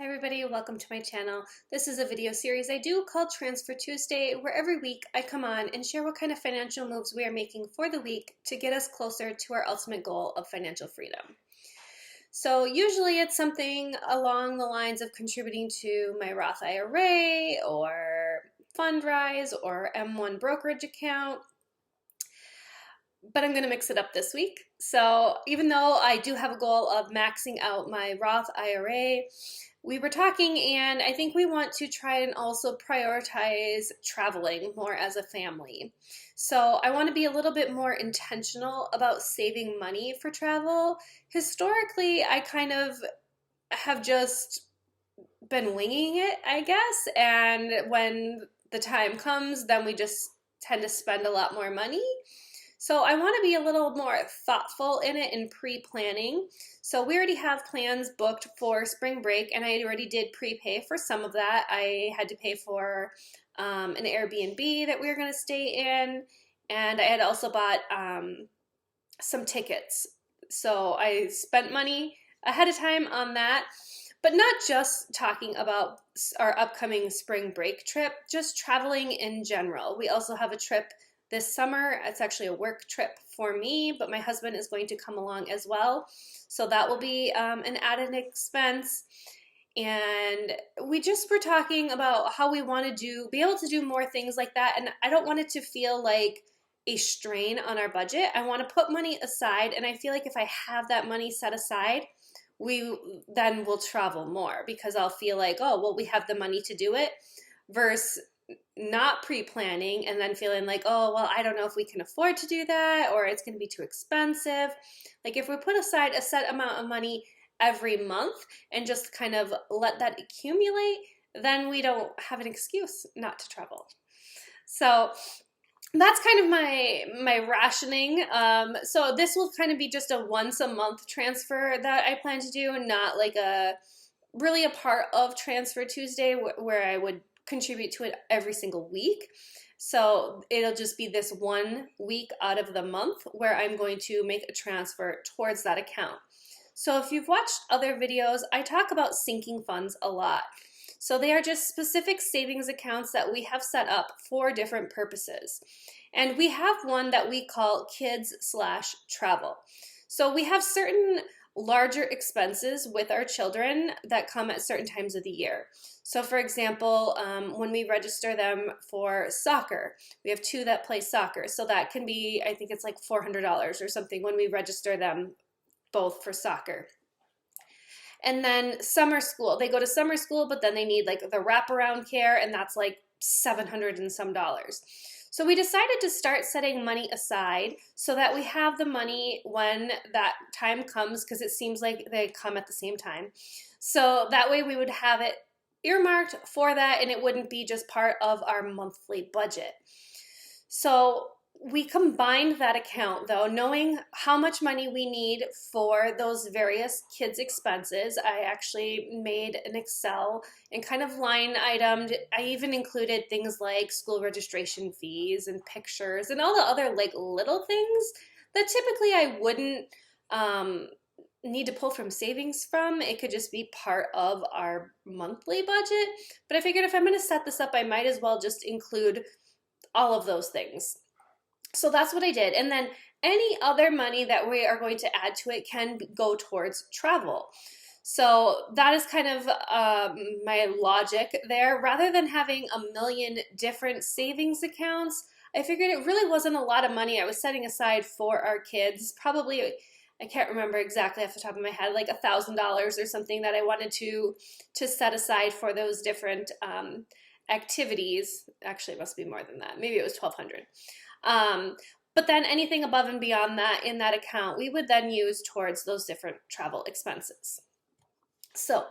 Hi everybody, welcome to my channel. This is a video series I do called Transfer Tuesday, where every week I come on and share what kind of financial moves we are making for the week to get us closer to our ultimate goal of financial freedom. So usually it's something along the lines of contributing to my Roth IRA or Fundrise or M1 brokerage account, but I'm going to mix it up this week. So even though I do have a goal of maxing out my Roth IRA, we were talking and I think we want to try and also prioritize traveling more as a family. So I want to be a little bit more intentional about saving money for travel. Historically, I kind of have just been winging it, I guess, and when the time comes, then we just tend to spend a lot more money. So I want to be a little more thoughtful in it and pre-planning. So we already have plans booked for spring break, and I already did prepay for some of that. I had to pay for an Airbnb that we were going to stay in, and I had also bought some tickets. So I spent money ahead of time on that. But not just talking about our upcoming spring break trip, just traveling in general. We also have a trip this summer. It's actually a work trip for me, but my husband is going to come along as well. So that will be an added expense. And we just were talking about how we want to be able to do more things like that. And I don't want it to feel like a strain on our budget. I want to put money aside. And I feel like if I have that money set aside, we then will travel more because I'll feel like, oh, well, we have the money to do it versus not pre-planning and then feeling like, oh, well, I don't know if we can afford to do that or it's going to be too expensive. Like if we put aside a set amount of money every month and just kind of let that accumulate, then we don't have an excuse not to travel. So that's kind of my rationing. So this will kind of be just a once a month transfer that I plan to do, not like really a part of Transfer Tuesday where I would contribute to it every single week. So it'll just be this 1 week out of the month where I'm going to make a transfer towards that account. So if you've watched other videos, I talk about sinking funds a lot. So they are just specific savings accounts that we have set up for different purposes. And we have one that we call kids/travel. So we have certain larger expenses with our children that come at certain times of the year. So for example, when we register them for soccer, we have 2 that play soccer. So that can be, I think it's like $400 or something when we register them both for soccer. And then summer school, they go to summer school, but then they need like the wraparound care, and that's like $700 and some. So we decided to start setting money aside so that we have the money when that time comes, because it seems like they come at the same time. So that way we would have it earmarked for that and it wouldn't be just part of our monthly budget. So we combined that account though, knowing how much money we need for those various kids' expenses. I actually made an Excel and kind of line itemed. I even included things like school registration fees and pictures and all the other like little things that typically I wouldn't need to pull from savings from. It could just be part of our monthly budget. But I figured if I'm going to set this up, I might as well just include all of those things. So that's what I did. And then any other money that we are going to add to it can go towards travel. So that is kind of my logic there. Rather than having a million different savings accounts, I figured it really wasn't a lot of money I was setting aside for our kids. Probably, I can't remember exactly off the top of my head, like $1,000 or something that I wanted to set aside for those different activities. Actually, it must be more than that. Maybe it was $1,200. But then anything above and beyond that in that account, we would then use towards those different travel expenses. So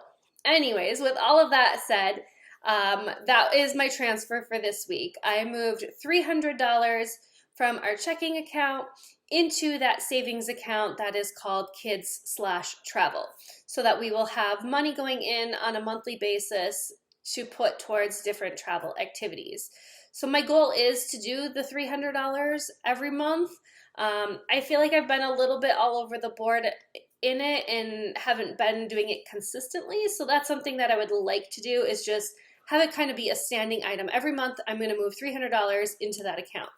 anyways, with all of that said, that is my transfer for this week. I moved $300 from our checking account into that savings account that is called kids/travel, so that we will have money going in on a monthly basis to put towards different travel activities. So my goal is to do the $300 every month. I feel like I've been a little bit all over the board in it and haven't been doing it consistently. So that's something that I would like to do, is just have it kind of be a standing item. Every month I'm going to move $300 into that account.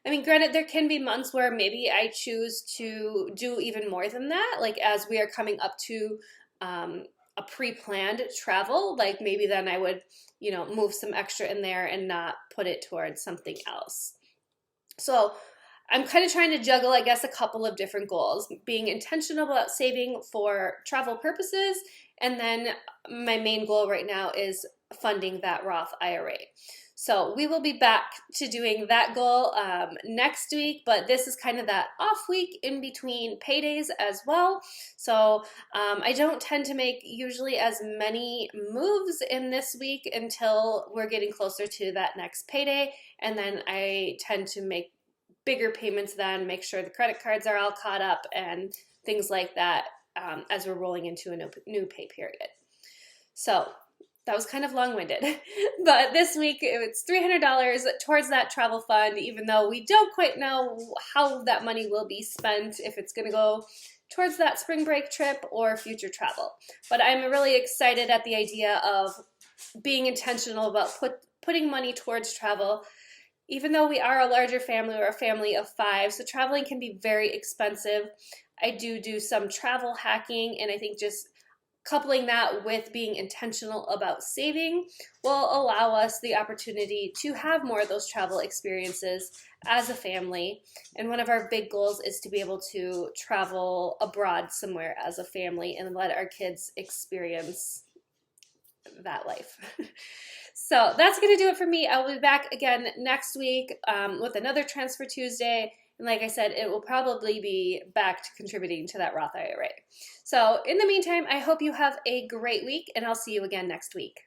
I mean, granted, there can be months where maybe I choose to do even more than that, like as we are coming up to a pre-planned travel, like maybe then I would, move some extra in there and not put it towards something else. So I'm kind of trying to juggle, I guess, a couple of different goals, being intentional about saving for travel purposes. And then my main goal right now is funding that Roth IRA. So we will be back to doing that goal next week, but this is kind of that off week in between paydays as well. So I don't tend to make usually as many moves in this week until we're getting closer to that next payday. And then I tend to make bigger payments then, make sure the credit cards are all caught up and things like that as we're rolling into a new pay period. So that was kind of long-winded, but this week it's $300 towards that travel fund, even though we don't quite know how that money will be spent, if it's going to go towards that spring break trip or future travel. But I'm really excited at the idea of being intentional about putting money towards travel. Even though we are a larger family, or a family of 5, so traveling can be very expensive. I do some travel hacking, and I think just coupling that with being intentional about saving will allow us the opportunity to have more of those travel experiences as a family. And one of our big goals is to be able to travel abroad somewhere as a family and let our kids experience that life. So that's going to do it for me. I'll be back again next week with another Transfer Tuesday. And like I said, it will probably be back to contributing to that Roth IRA. So in the meantime, I hope you have a great week, and I'll see you again next week.